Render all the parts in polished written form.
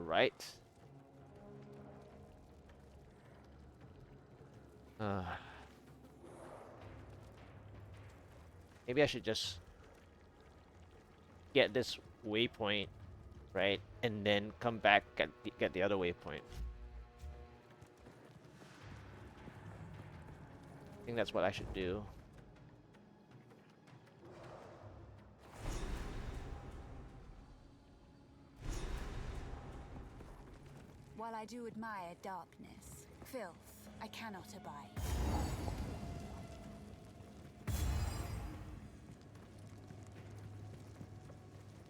right. Maybe I should just get this waypoint, right? And then come back, get the other waypoint. I think that's what I should do. While I do admire darkness, filth I cannot abide.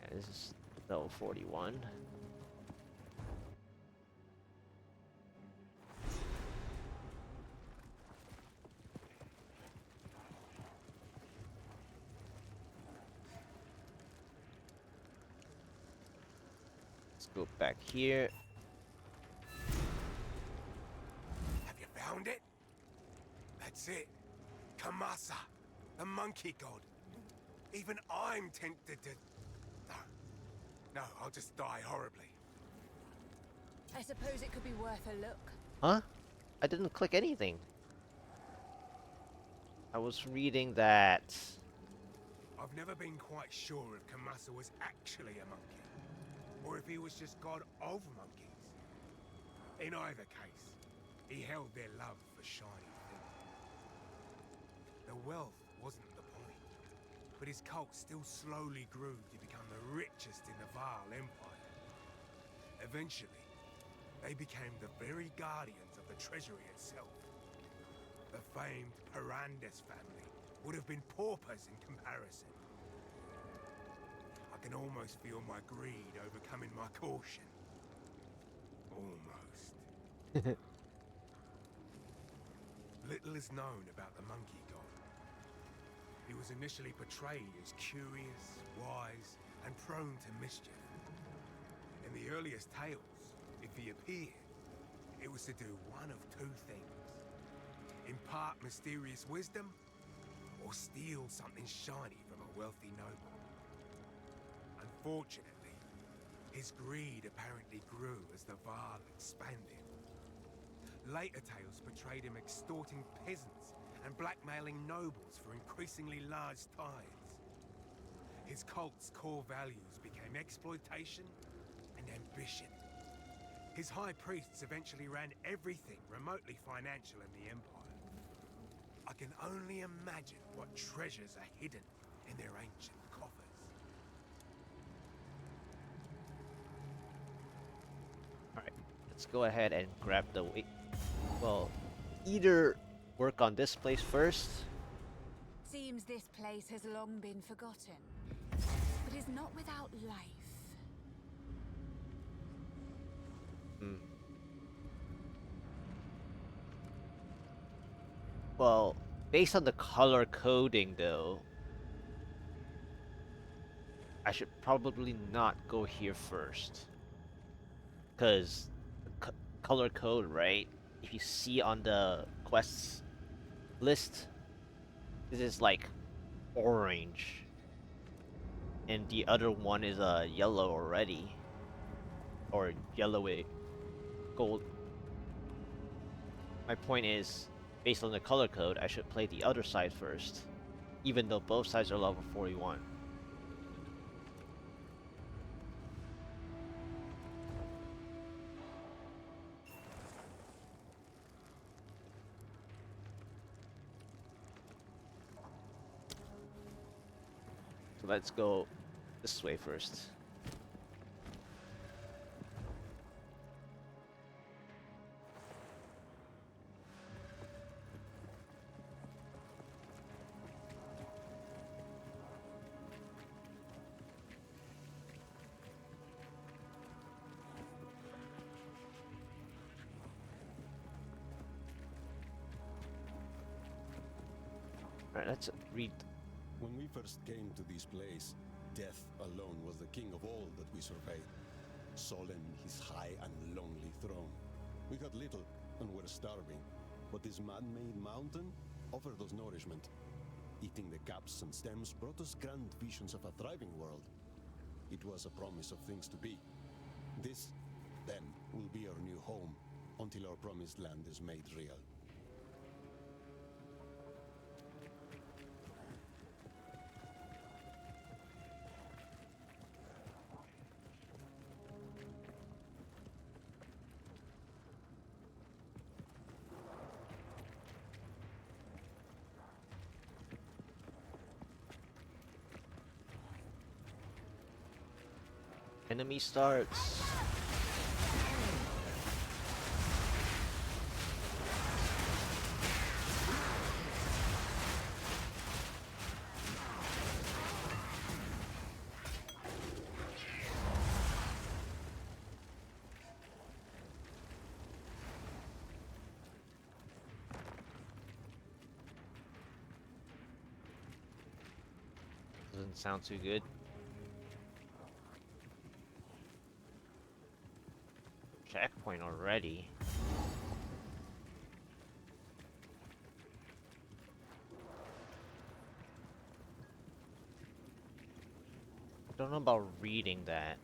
Yeah, this is level 41. Let's go back here. Have you found it? That's it. Kamasa, the monkey god. Even I'm tempted to... No, I'll just die horribly. I suppose it could be worth a look. Huh? I didn't click anything. I was reading that... I've never been quite sure if Kamasa was actually a monkey, or if he was just god of monkeys. In either case, he held their love for shiny things. The wealth wasn't the point, but his cult still slowly grew to become the richest in the Vaal Empire. Eventually, they became the very guardians of the treasury itself. The famed Pirandes family would have been paupers in comparison. I can almost feel my greed overcoming my caution. Almost. Little is known about the monkey god. He was initially portrayed as curious, wise, and prone to mischief. In the earliest tales, if he appeared, it was to do one of two things. Impart mysterious wisdom, or steal something shiny from a wealthy noble. Unfortunately, his greed apparently grew as the Vaal expanded. Later tales portrayed him extorting peasants and blackmailing nobles for increasingly large tithes. His cult's core values became exploitation and ambition. His high priests eventually ran everything remotely financial in the Empire. I can only imagine what treasures are hidden in their ancient coffers. Alright, let's go ahead and grab the weight. Well, either work on this place first. Seems this place has long been forgotten, but is not without life. Well, based on the color coding though, I should probably not go here first. Because the color code, right? If you see on the quests list, this is like orange. And the other one is yellow already. Or yellowy gold. My point is, based on the color code, I should play the other side first. Even though both sides are level 41. So let's go this way first. Alright, let's read. When we first came to this place, death alone was the king of all that we surveyed. Solemn his high and lonely throne. We had little and were starving, but this man-made mountain offered us nourishment. Eating the caps and stems brought us grand visions of a thriving world. It was a promise of things to be. This Then will be our new home until our promised land is made real. Enemy starts. Doesn't sound too good. Checkpoint already. Don't know about reading that.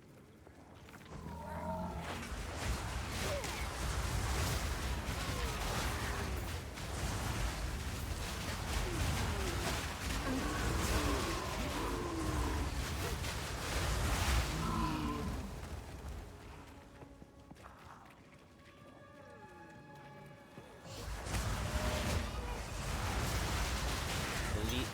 Delete.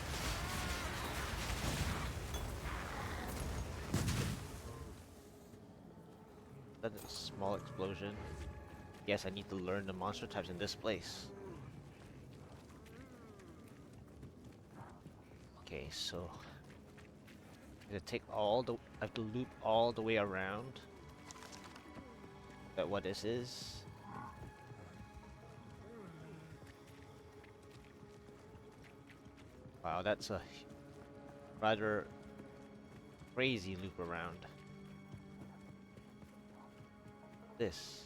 That's a small explosion. Yes, I need to learn the monster types in this place. Okay, so I have to take all the. I have to loop all the way around. But what this is? Wow, that's a rather crazy loop around. This.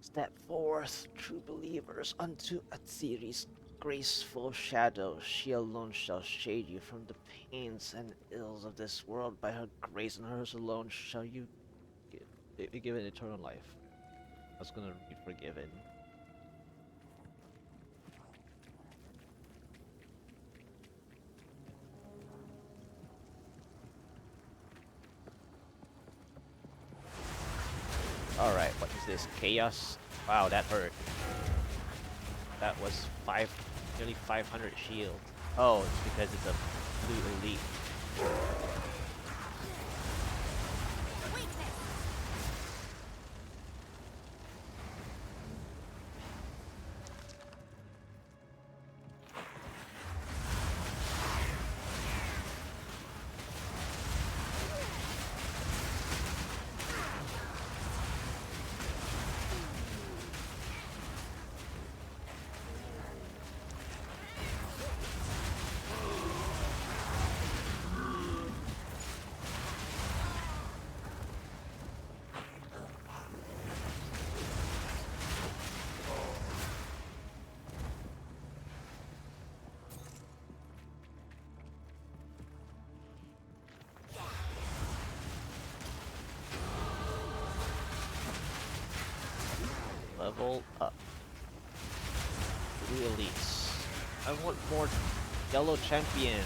Step forth, true believers, unto Atziri's graceful shadow. She alone shall shade you from the pains and ills of this world. By her grace and hers alone shall you be given eternal life. I was gonna read forgiven. Alright, what is this? Chaos? Wow, that hurt. That was nearly 500 shield. Oh, it's because it's a blue elite. Level up. Blue elites. I want more yellow champions.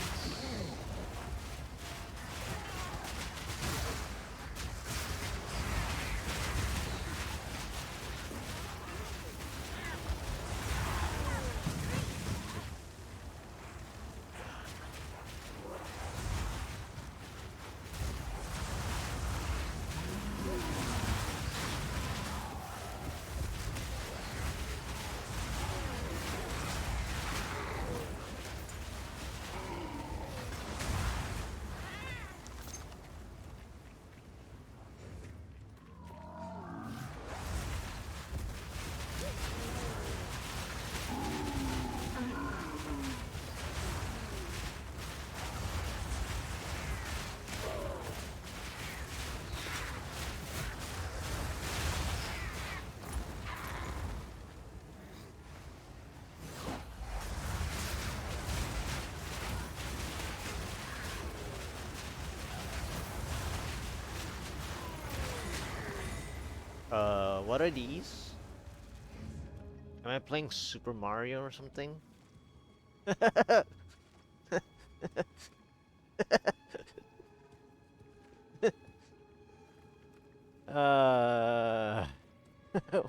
What are these? Am I playing Super Mario or something? uh,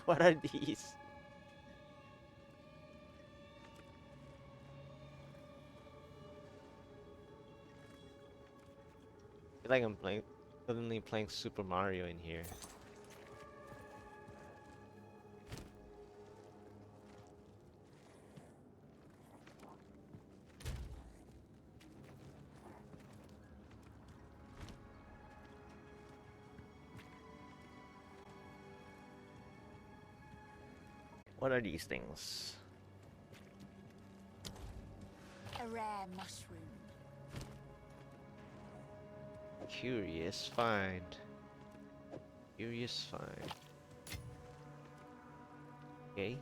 what are these? I feel like I'm playing, suddenly playing Super Mario in here. What are these things? A rare mushroom. Curious find. Curious find. Okay.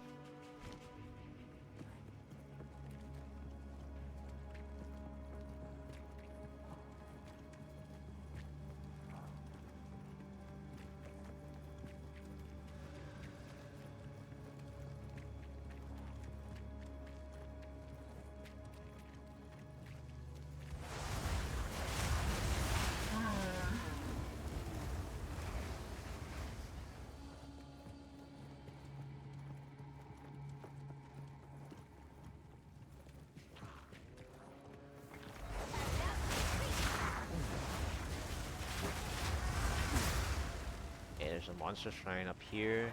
Okay, there's a monster shrine up here.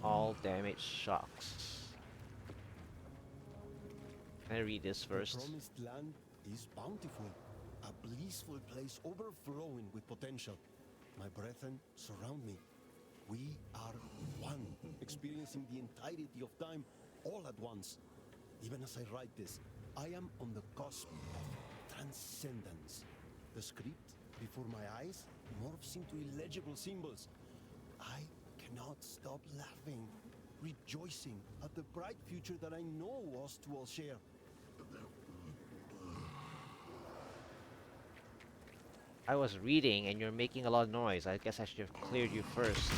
All damage shocks. Can I read this first? The promised land is bountiful, a blissful place overflowing with potential. My brethren surround me. We are one, experiencing the entirety of time all at once. Even as I write this, I am on the cusp of transcendence. The script before my eyes morphs into illegible symbols. I cannot stop laughing, rejoicing at the bright future that I know us two will share. I was reading and you're making a lot of noise. I guess I should have cleared you first.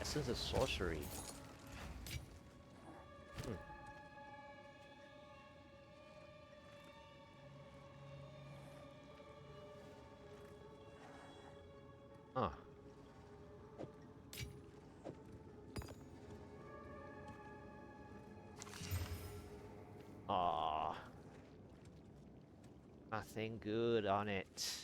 Essence of sorcery. Huh. Aw. Nothing good on it.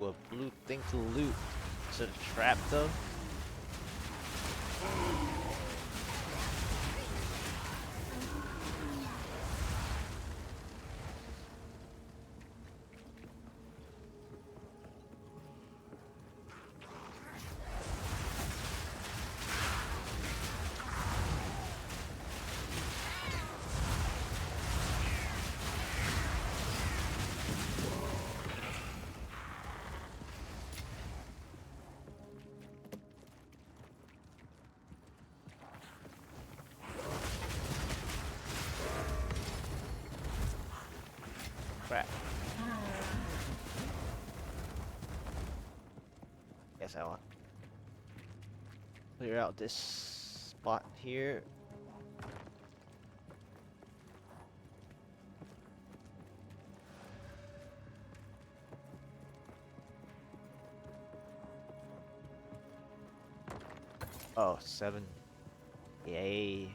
A blue thing to loot. Is it a trap though? Crap. Guess I'll clear out this spot here. Oh, 7. Yay.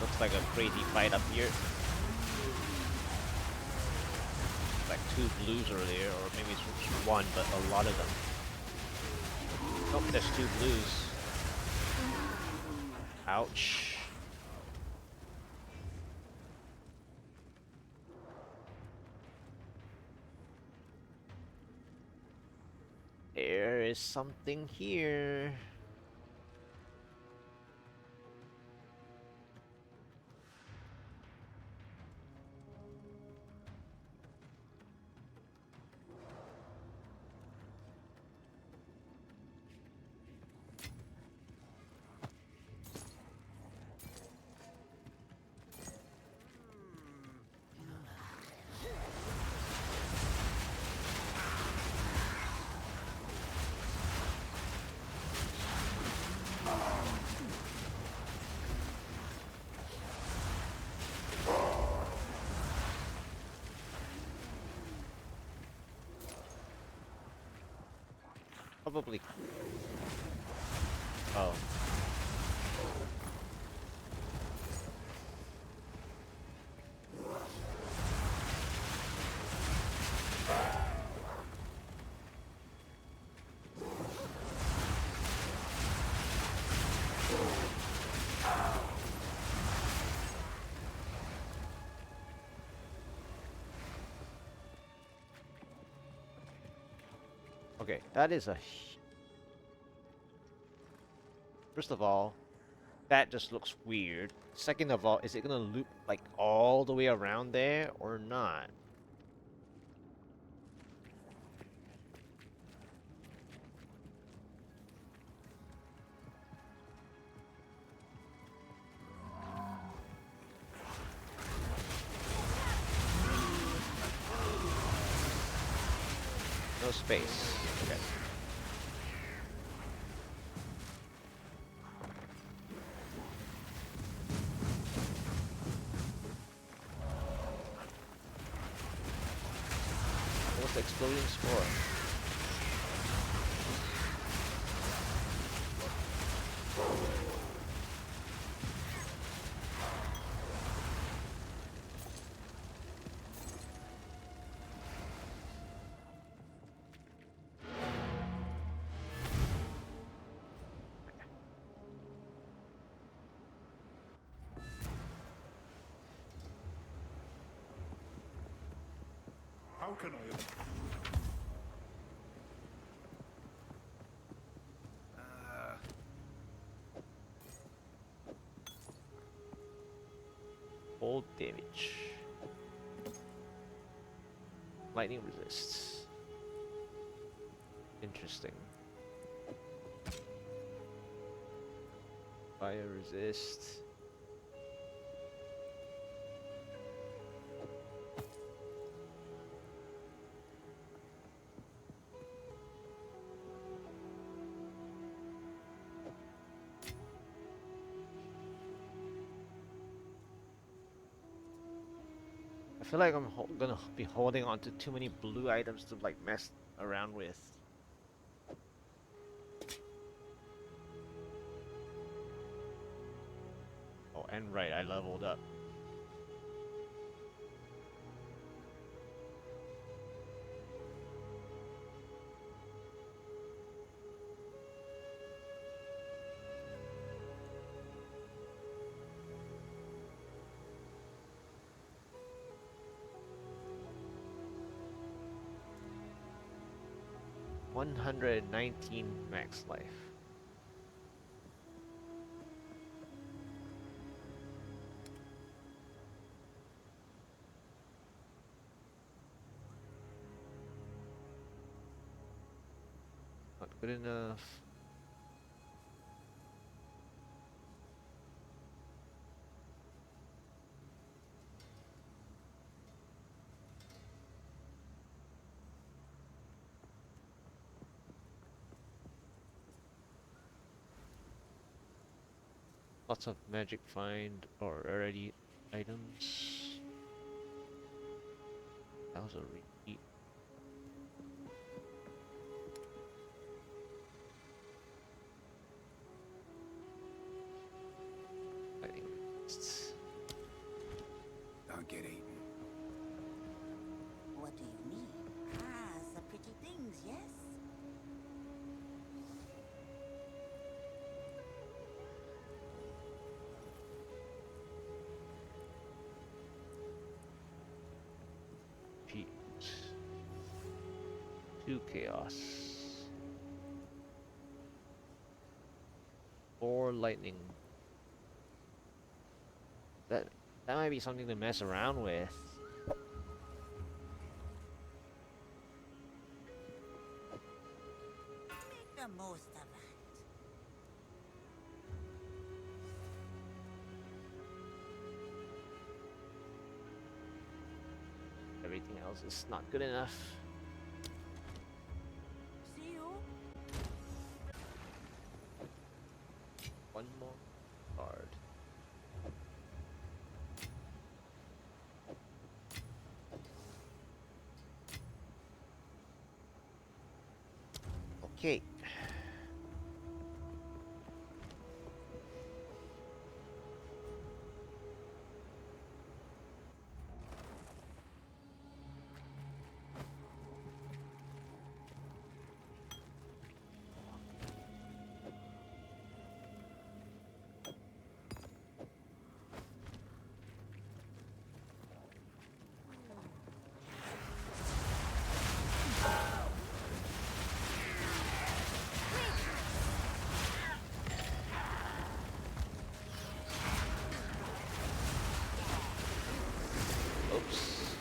Looks like a crazy fight up here. Like 2 blues earlier, or maybe it's just 1, but a lot of them. Oh, there's 2 blues. Ouch. There is something here. Probably. Oh. Okay, that is a... First of all, that just looks weird. Second of all, is it gonna loop like all the way around there or not? No space. Okay. What's the exploding spore? How can I? Cold damage. Lightning resists. Interesting. Fire resist. I feel like I'm gonna be holding on to too many blue items to like mess around with. Oh, and right, I leveled up. $119 max life. Not good enough. Lots of magic find or rarity items. That was a repeat. Lightning resists. repeat. 2 chaos. 4 lightning. That might be something to mess around with. Make the most of that. Everything else is not good enough. See you. One more card. Okay. Oops.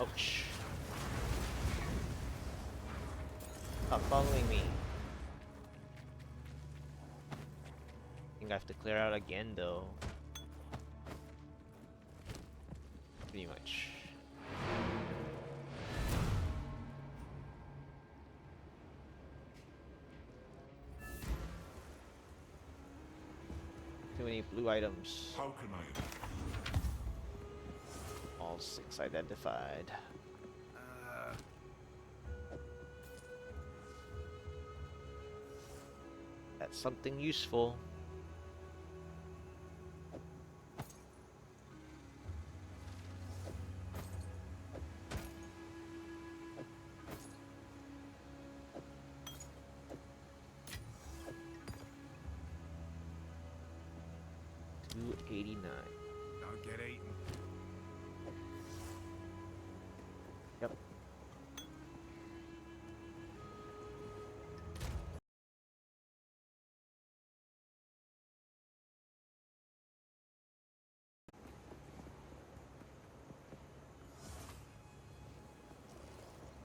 Ouch. Stop following me. I think I have to clear out again though. Pretty much. Too many blue items. How can I? All 6 identified. That's something useful. $289. Don't get eaten. Yep.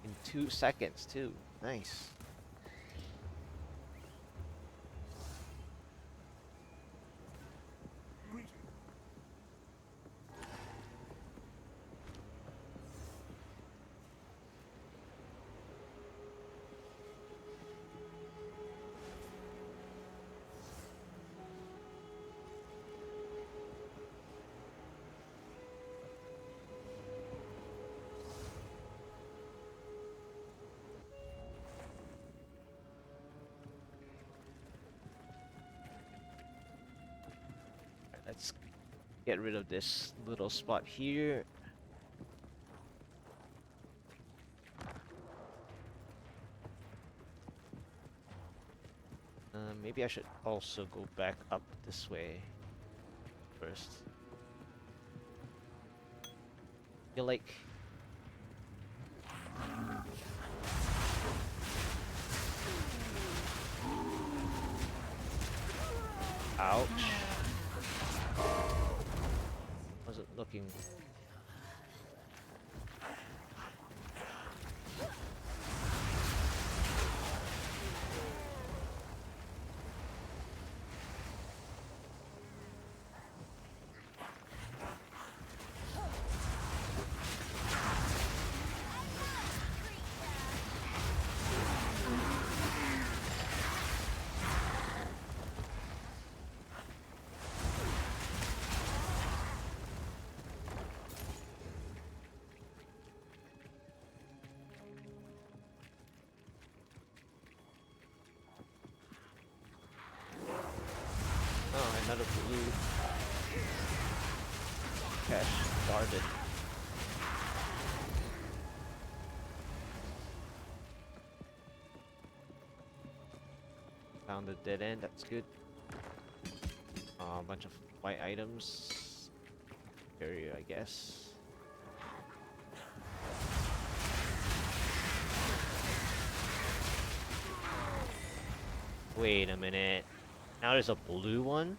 In 2 seconds too. Nice. Let's get rid of this little spot here. Maybe I should also go back up this way first. Feel like ouch. Wasn't looking. Oh, another blue cash guarded. Found a dead end, that's good. A bunch of white items. Area, I guess. Wait a minute. Now there's a blue one?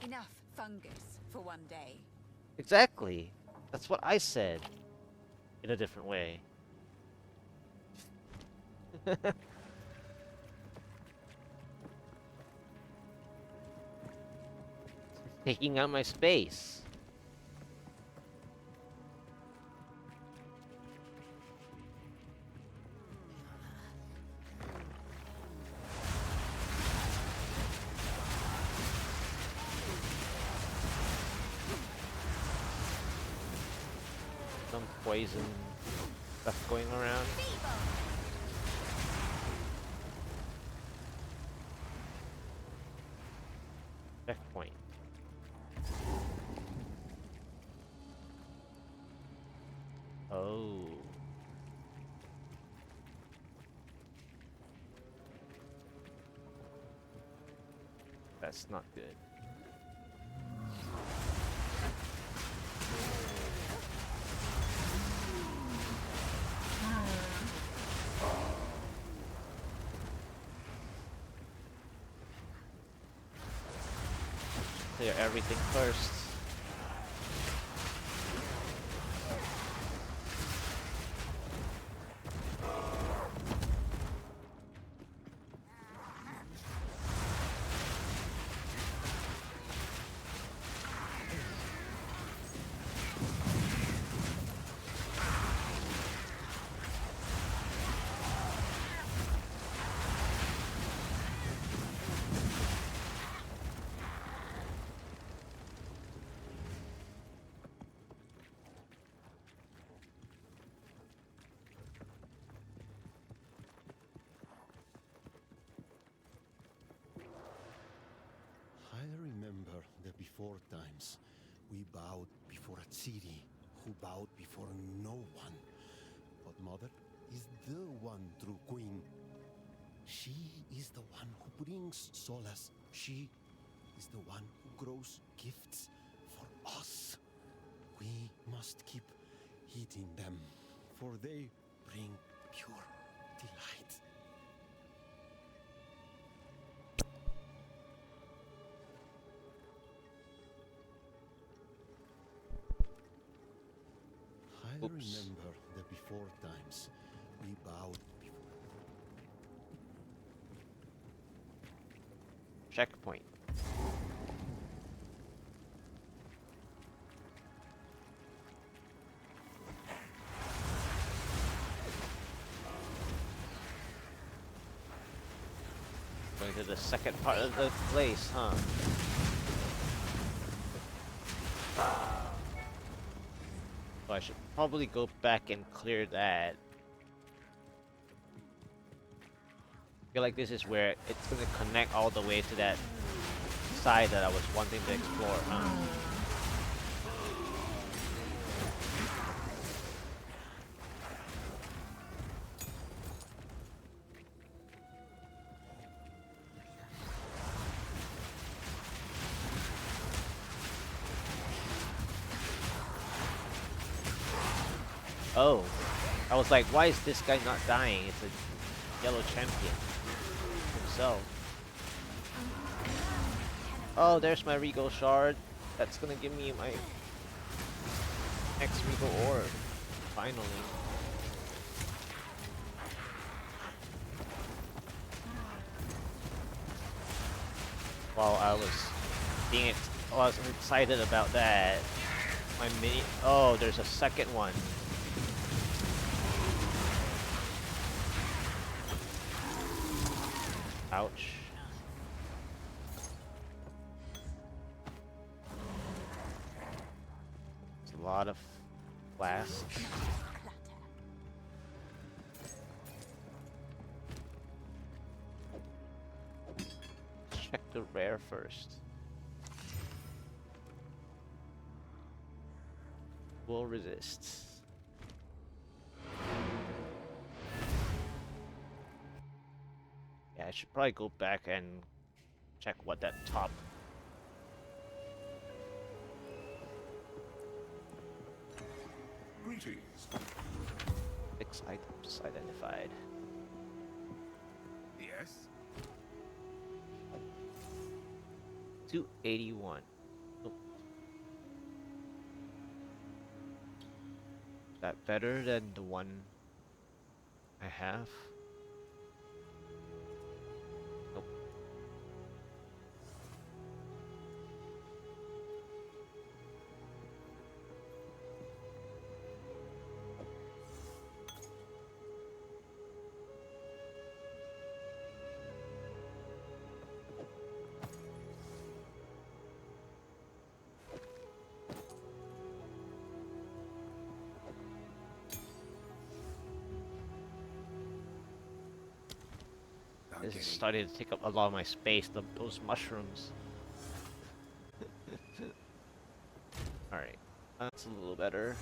Enough fungus for one day. Exactly. That's what I said. In a different way. Taking out my space. Some poison stuff going around. Checkpoint. Oh. That's not good. Clear everything first. I remember the before times. We bowed before a city who bowed before no one. But Mother is the one true queen. She is the one who brings solace. She is the one who grows gifts for us. We must keep heeding them, for they bring pure delight. I Oops. remember the before times. We bowed before. Checkpoint. Going to the second part of the place, huh? So I should probably go back and clear that. I feel like this is where it's gonna connect all the way to that side that I was wanting to explore, huh? Oh, I was like, why is this guy not dying? It's a yellow champion himself. Oh, there's my Regal Shard. That's gonna give me my next Regal Orb. Finally. While I was excited about that, my mini. Oh, there's a second one. Ouch. It's a lot of flasks. Check the rare first. Will resist. Yeah, I should probably go back and check what that top. Greetings. 6 items identified. Yes? 281. Oh. Is that better than the one I have? Nope. This is starting to take up a lot of my space, those mushrooms. Alright, that's a little better.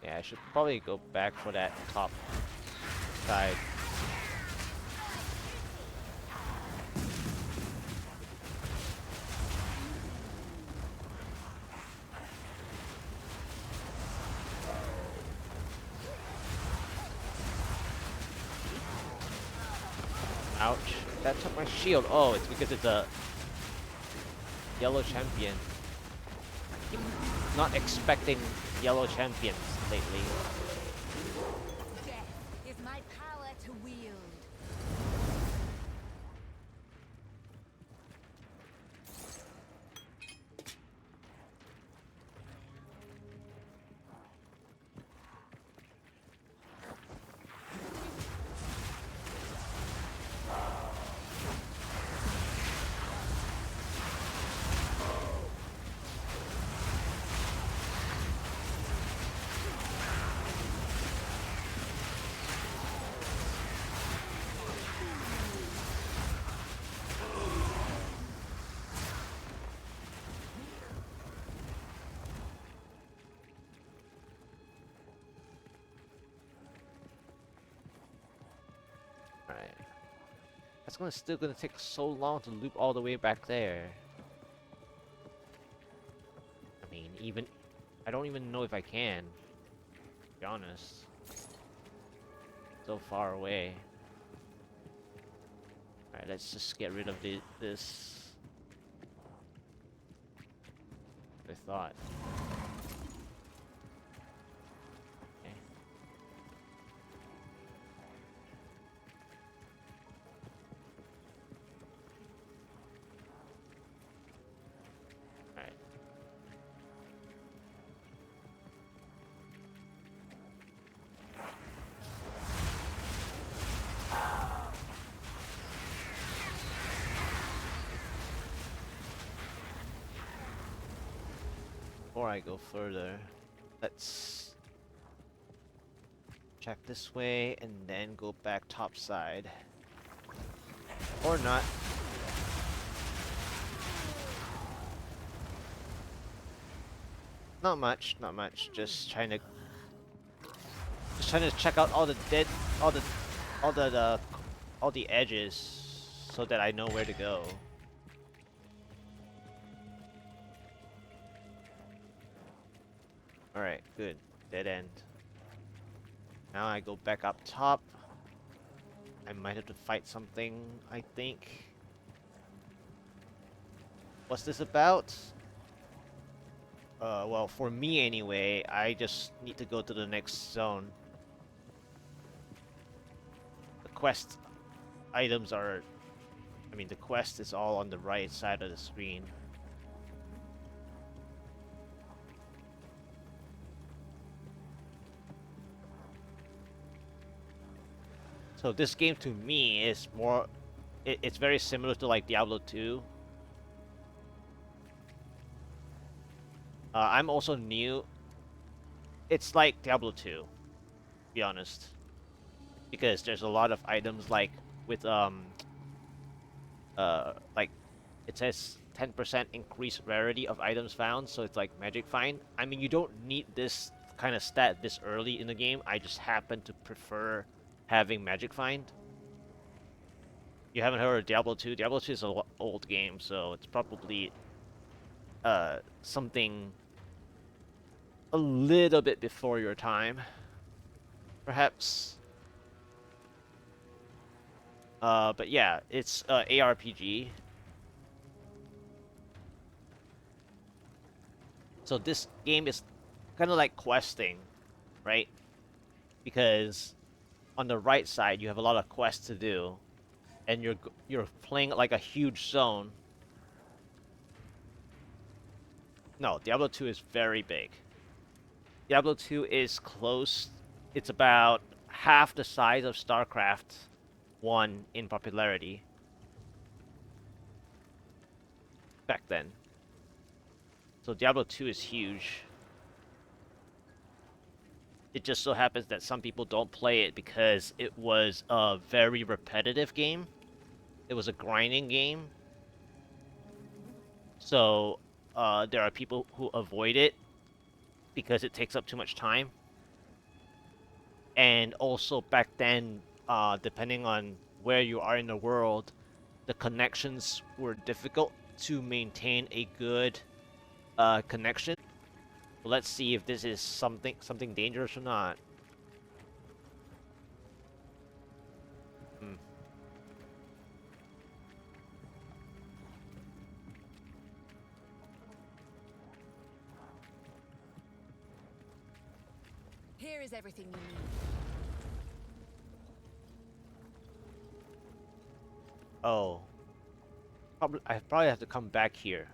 Yeah, I should probably go back for that top side. Ouch. That took my shield. Oh, it's because it's a yellow champion. I'm not expecting yellow champions lately. Death is my power to wield. Alright. That's still gonna take so long to loop all the way back there. I mean, I don't even know if I can. To be honest. So far away. Alright, let's just get rid of this. I thought. Okay. Alright. Before I go further, let's check this way and then go back top side. Or not. Not much, not much. Just trying to check out all the all the edges so that I know where to go. Alright, good. Dead end. Now I go back up top. I might have to fight something, I think. what's this about? Well, for me anyway, I just need to go to the next zone. The quest items are... I mean, the quest is all on the right side of the screen. So this game to me is more... It's very similar to like Diablo 2. I'm also new. It's like Diablo 2, to be honest. Because there's a lot of items like with like it says 10% increased rarity of items found, so it's like magic find. I mean, you don't need this kind of stat this early in the game. I just happen to prefer having magic find. You haven't heard of Diablo 2? Diablo 2 is an old game, so it's probably something a little bit before your time, perhaps. But yeah, it's ARPG. So this game is kind of like questing, right? Because on the right side you have a lot of quests to do, and you're playing like a huge zone. No, Diablo 2 is very big. Diablo 2 is close. It's about half the size of StarCraft 1 in popularity back then. So Diablo 2 is huge. It just so happens that some people don't play it because it was a very repetitive game. It was a grinding game. So there are people who avoid it because it takes up too much time. And also back then, depending on where you are in the world, the connections were difficult to maintain a good connection. Let's see if this is something dangerous or not. Here is everything you need. Oh. I probably have to come back here.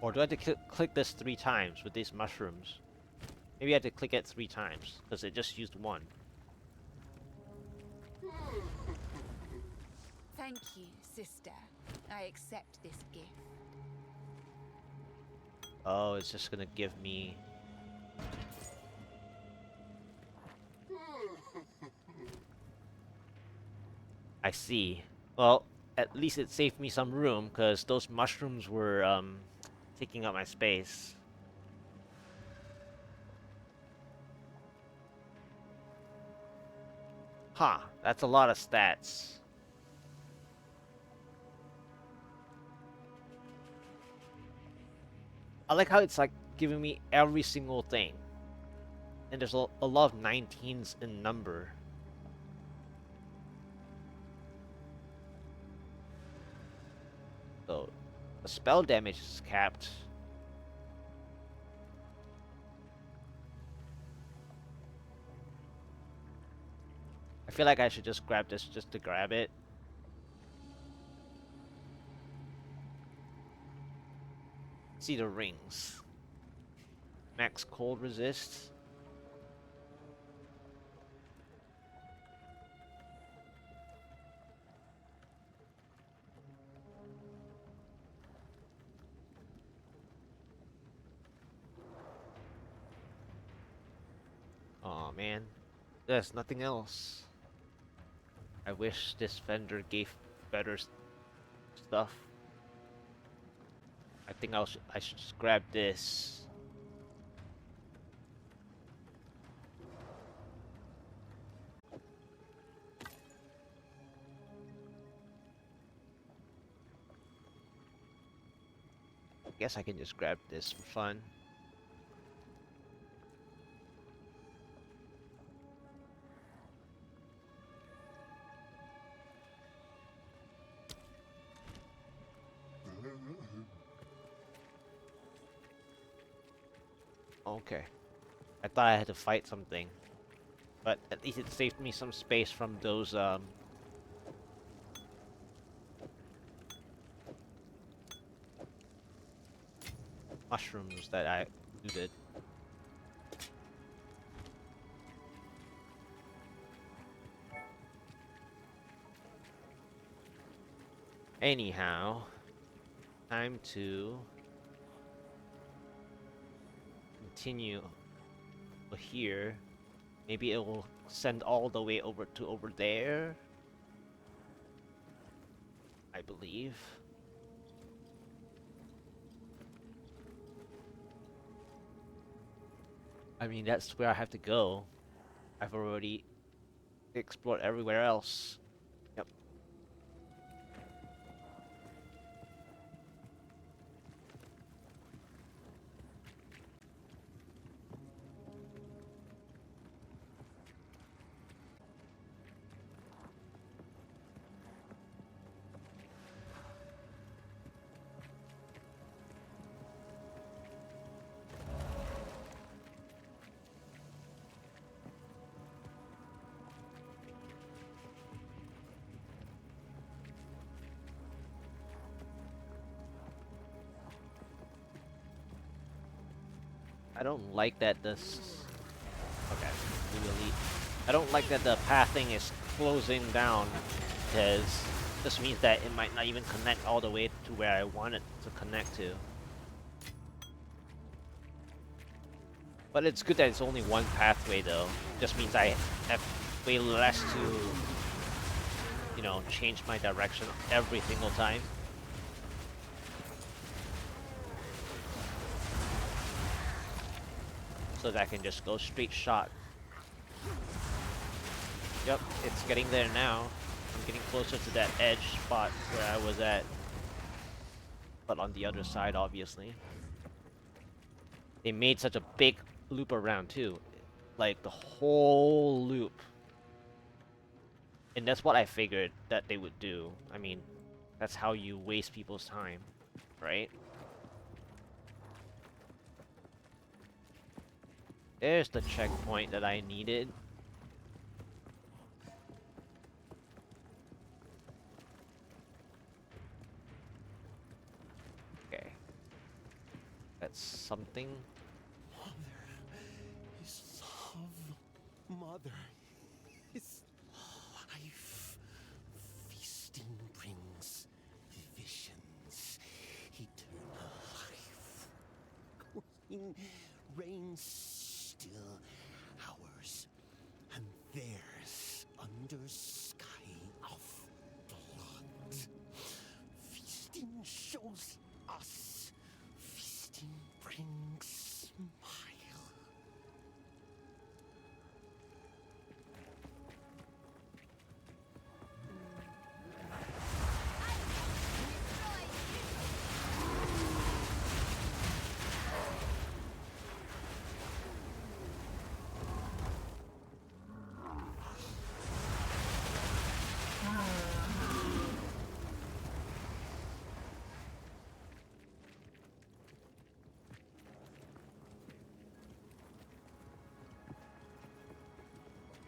Or do I have to click this 3 times with these mushrooms? Maybe I have to click it 3 times, because it just used 1. Thank you, sister. I accept this gift. Oh, it's just gonna give me... I see. Well, at least it saved me some room, because those mushrooms were, taking up my space. Huh, that's a lot of stats. I like how it's like giving me every single thing. And there's a lot of 19s in number. So, the spell damage is capped. I feel like I should just grab this just to grab it. See the rings. Max cold resist. Oh man, there's nothing else. I wish this vendor gave better stuff. I think I should just grab this. I guess I can just grab this for fun. Okay. I thought I had to fight something. But at least it saved me some space from those, mushrooms that I looted. Anyhow, time to continue here. Maybe it will send all the way over to over there, I believe. I mean, that's where I have to go. I've already explored everywhere else. Yep. I don't like that this... Okay, we delete. I don't like that the pathing is closing down, because this means that it might not even connect all the way to where I want it to connect to. But it's good that it's only one pathway though. Just means I have way less to, you know, change my direction every single time. So that I can just go straight shot. Yep, it's getting there now. I'm getting closer to that edge spot where I was at. But on the other side, obviously. They made such a big loop around too. Like the whole loop. And that's what I figured that they would do. I mean, that's how you waste people's time, right? There's the checkpoint that I needed. Okay. That's something. Mother is love. Mother is life. Feasting brings visions. Eternal life. Queen reigns still ours and theirs under sky of blood. Feasting shows us. Feasting brings smile.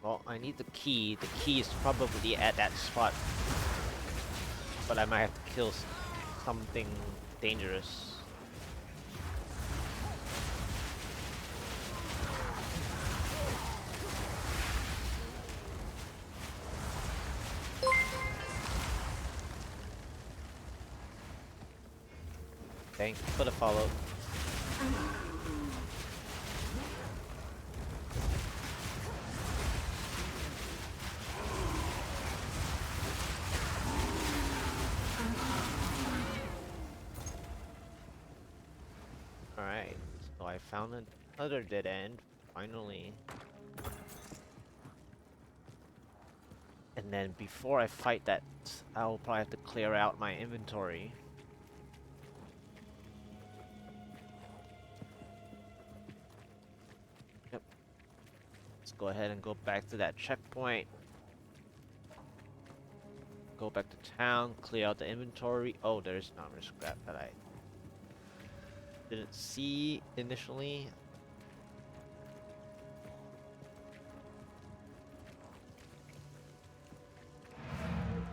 Well, I need the key. The key is probably at that spot. But I might have to kill something dangerous. Thanks for the follow. Alright, so I found another dead end, finally. And then before I fight that, I'll probably have to clear out my inventory. Yep. Let's go ahead and go back to that checkpoint. Go back to town, clear out the inventory. Oh, there's not much scrap that I didn't see initially.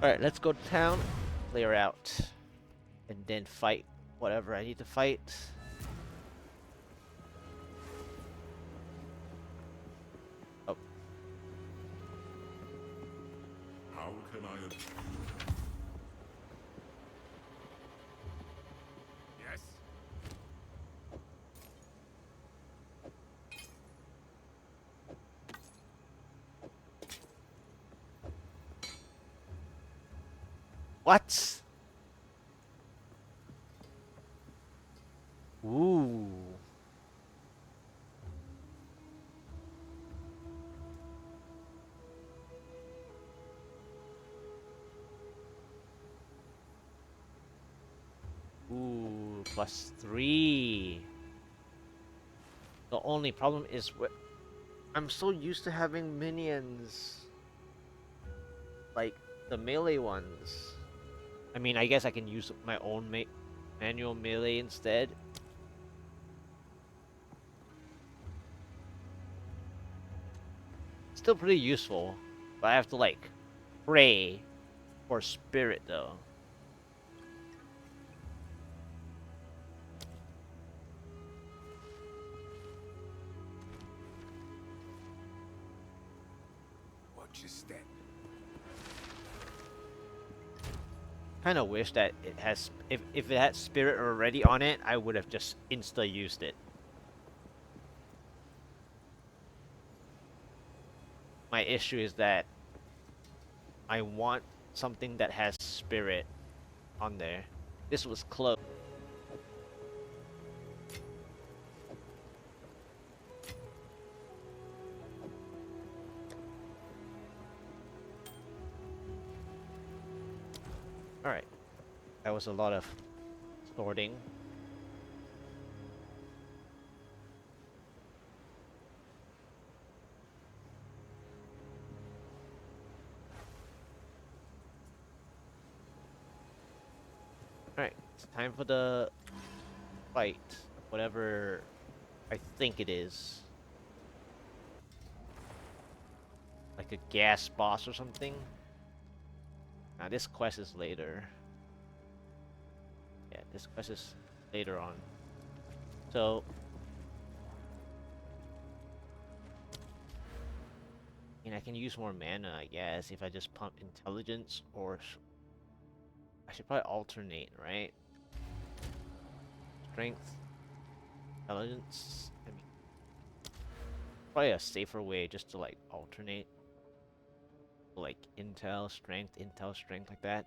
Alright, let's go to town, clear out, and then fight whatever I need to fight. Oh, How can I... Yes? what? Ooh. Ooh, +3. The only problem is I'm so used to having minions. Like, the melee ones. I mean, I guess I can use my own manual melee instead. Still pretty useful, but I have to, like, pray for spirit, though. Watch your step. Kind of wish that it has, if it had spirit already on it, I would have just insta used it. My issue is that I want something that has spirit on there. This was close. Alright. That was a lot of sorting. Alright, it's time for the fight. Whatever I think it is. Like a gas boss or something. Now this quest is later. Yeah, this quest is later on. So... I mean, I can use more mana, I guess, if I just pump intelligence, or... I should probably alternate, right? Strength, intelligence. I mean, probably a safer way just to like alternate, like intel, strength, like that.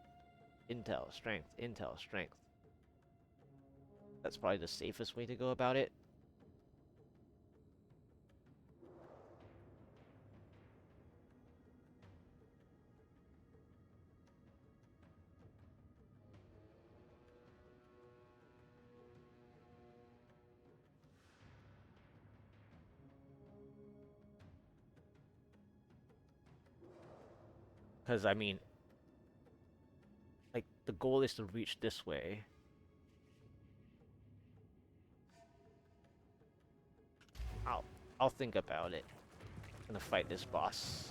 Intel, strength. That's probably the safest way to go about it. Because, I mean, like, the goal is to reach this way. I'll think about it. I'm gonna fight this boss.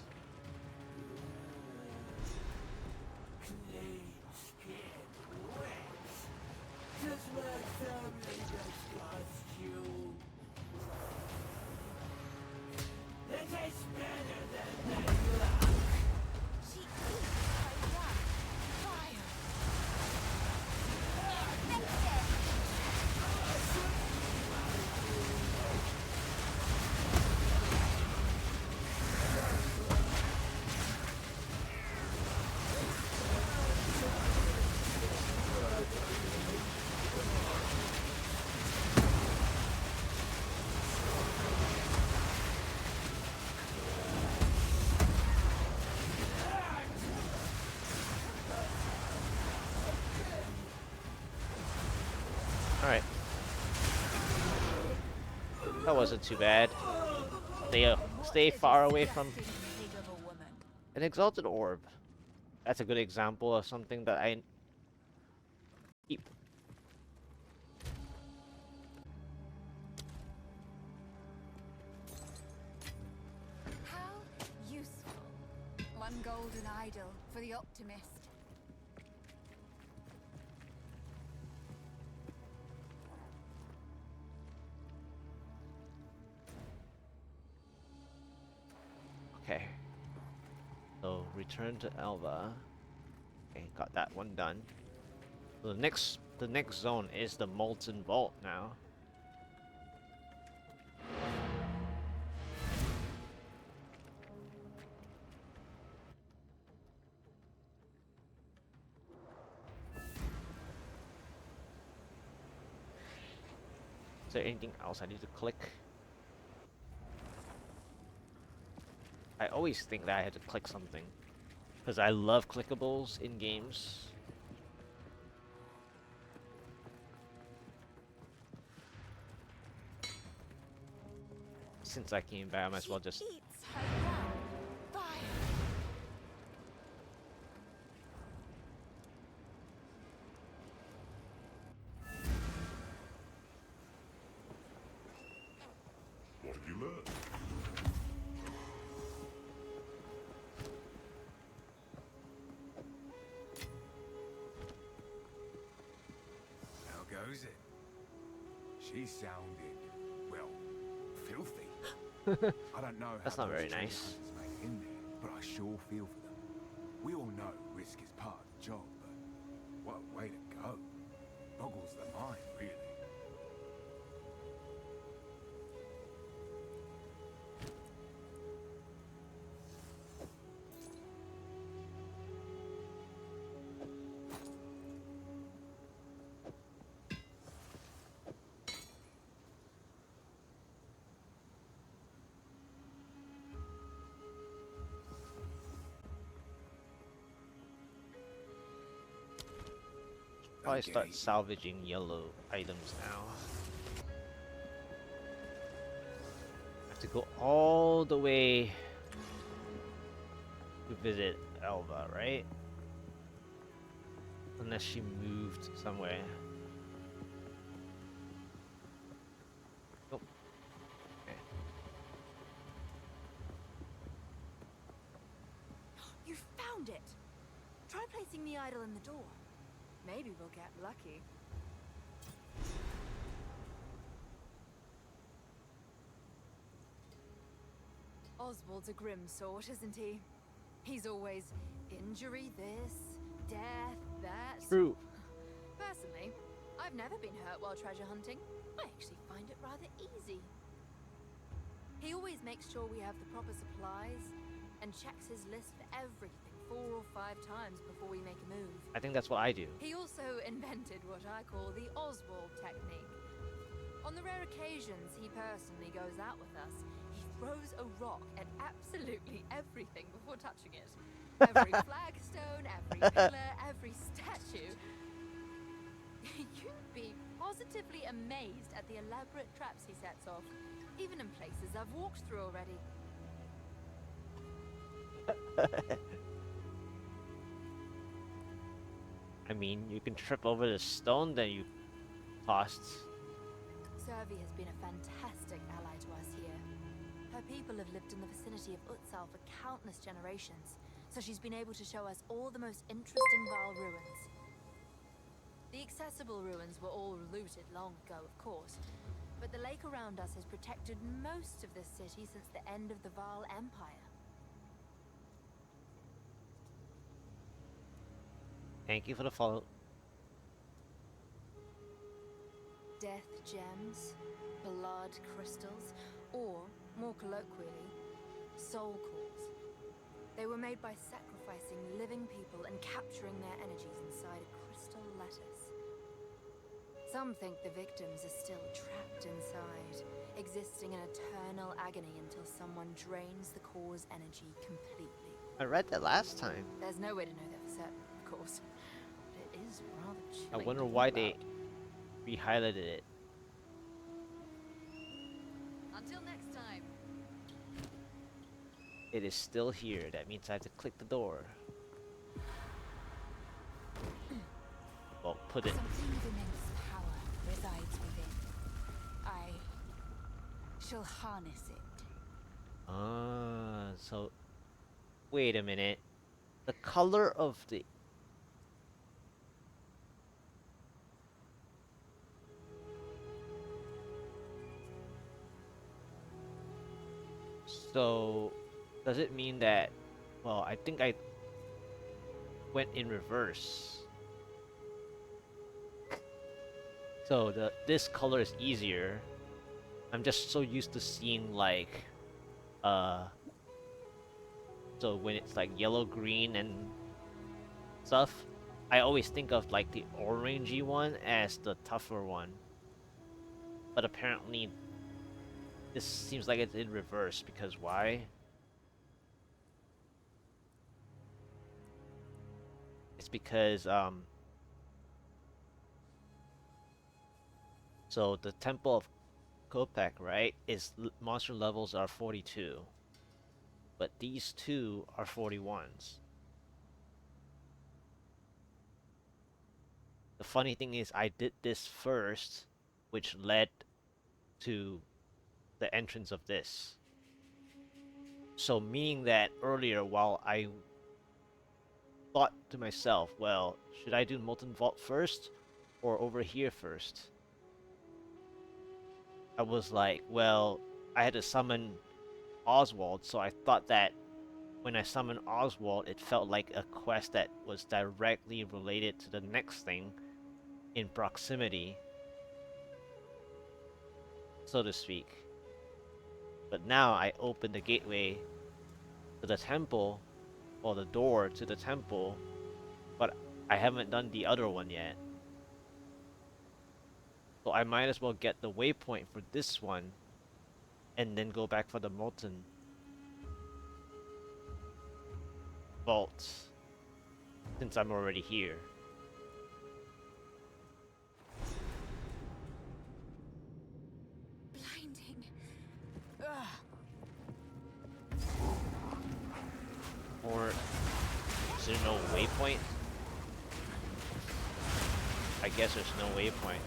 She eats by rock, fire. Alright. That wasn't too bad. Stay far away from Pig of a woman. an Exalted Orb. That's a good example of something that I keep. How useful. One golden idol for the optimist. Okay. So return to Elva. Okay, got that one done. So the next zone is the Molten Vault now. Is there anything else I need to click? I always think that I had to click something. Because I love clickables in games. Since I came back, I might as well just... Eats her young. Fire. What have you learned? How goes it? She sounded, well, filthy. I don't know That's how not those very treasure nice. hunters make it in there, but I sure feel for them. We all know risk is part of the job, but what a way to go. Boggles the mind, really. Probably Don't get start eaten. salvaging yellow items now. I have to go all the way to visit Elva, right? Unless she moved somewhere. Nope. Okay. You found it! Try placing the idol in the door. Maybe we'll get lucky. Oswald's a grim sort, isn't he? He's always injury this, death that. True. Personally, I've never been hurt while treasure hunting. I actually find it rather easy. He always makes sure we have the proper supplies and checks his list for everything 4 or 5 times before we make a move. I think that's what I do. He also invented what I call the Oswald technique. On the rare occasions he personally goes out with us, he throws a rock at absolutely everything before touching it. Every flagstone, every pillar, every statue. You'd be positively amazed at the elaborate traps he sets off, even in places I've walked through already. I mean, you can trip over the stone that you tossed. Servi has been a fantastic ally to us here. Her people have lived in the vicinity of Utsal for countless generations, so she's been able to show us all the most interesting Val ruins. The accessible ruins were all looted long ago, of course, but the lake around us has protected most of this city since the end of the Val Empire. Thank you for the follow. Death gems, blood crystals, or, more colloquially, soul cores. They were made by sacrificing living people and capturing their energies inside a crystal lattice. Some think the victims are still trapped inside, existing in eternal agony until someone drains the core's energy completely. I read that last time. There's no way to know that for certain, of course. But it is rather chilling. I wonder to why think they about. re-highlighted it. Until next time. It is still here. That means I have to click the door. Well, put it. Something of immense power resides within. I shall harness it. Ah, so wait a minute. The color of the so Does it mean that... Well, I think I went in reverse. So this color is easier. I'm just so used to seeing like so when it's like yellow, green and stuff, I always think of like the orangey one as the tougher one. But apparently this seems like it's in reverse, because why? It's because so the Temple of Kopek, right, is monster levels are 42. But these two are 41s. The funny thing is I did this first, which led to the entrance of this. So meaning that earlier, while I thought to myself, well, should I do Molten Vault first or over here first? I was like, well, I had to summon Oswald, so I thought that when I summoned Oswald, it felt like a quest that was directly related to the next thing in proximity, so to speak. But now I open the gateway to the temple, or the door to the temple, but I haven't done the other one yet. So I might as well get the waypoint for this one, and then go back for the Molten Vault, since I'm already here. Blinding. Ugh. Or is there no waypoint? I guess there's no waypoint.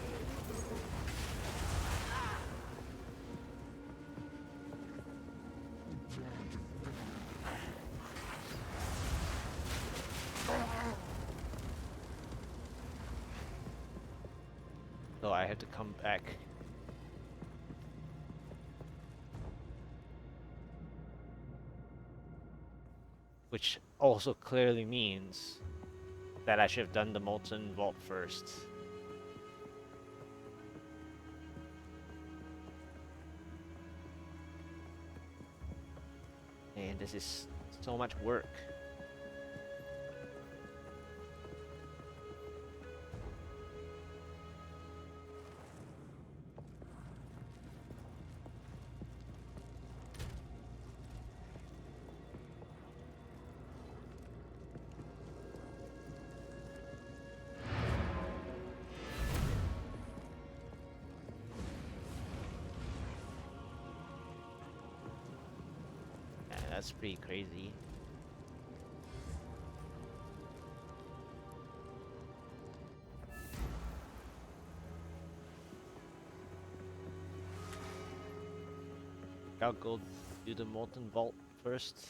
So I have to come back. Which also clearly means that I should have done the Molten Vault first. And this is so much work. Yeah, that's pretty crazy. I'll go do the Molten Vault first.